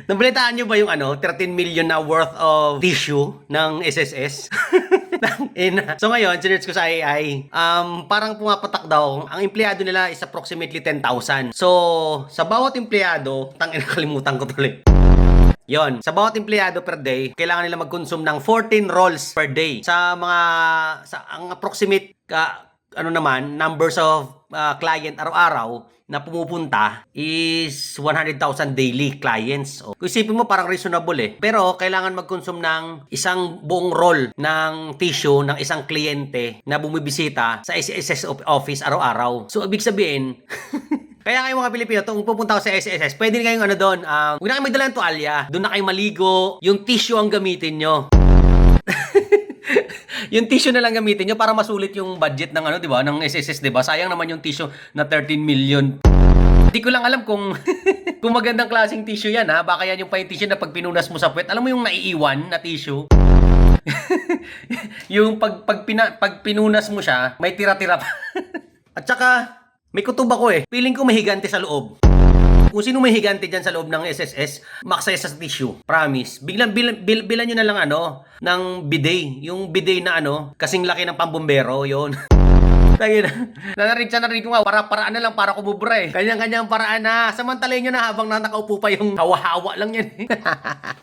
Nabalitaan niyo ba yung 13 million na worth of tissue ng SSS? So ngayon, sinerch ko sa AI, parang pumapatak daw, ang empleyado nila is approximately 10,000. So, sa bawat empleyado, nakalimutan ko tuloy. Yon, sa bawat empleyado per day, kailangan nila mag-consume ng 14 rolls per day. Ang approximate numbers of client araw-araw na pumupunta is 100,000 daily clients. Kung isipin mo, parang reasonable eh. Pero kailangan mag-consume ng isang buong roll ng tissue ng isang kliyente na bumibisita sa SSS office araw-araw. So, ibig sabihin, kaya kayo mga Pilipino, kung pupunta ko sa SSS, pwede kayong doon, huwag na kayo magdala ng tuwalya. Doon na kayo maligo, yung tissue ang gamitin nyo. Yung tissue na lang gamitin nyo para masulit yung budget ng di ba, ng SSS, di ba? Sayang naman yung tissue na 13 million. Hindi ko lang alam kung kung magandang klaseng tissue yan, ha. Baka yan yung pa yung tissue na pag pinunas mo sa puwet, alam mo yung naiiwan na tissue? Yung pag pinunas mo siya, may tira-tira pa. At saka, may kutob ako eh. Feeling ko may higante sa loob. Kung sino may higante dyan sa loob ng SSS, maksaya sa tissue. Promise. Bilan nyo na lang ng bidet. Yung bidet na kasing laki ng pambombero, yon. Narinig ko nga, paraan na lang para kumubra eh. Kanyang-kanyang paraan na. Samantalin nyo na habang nakaupo pa yung hawa-hawa lang yan.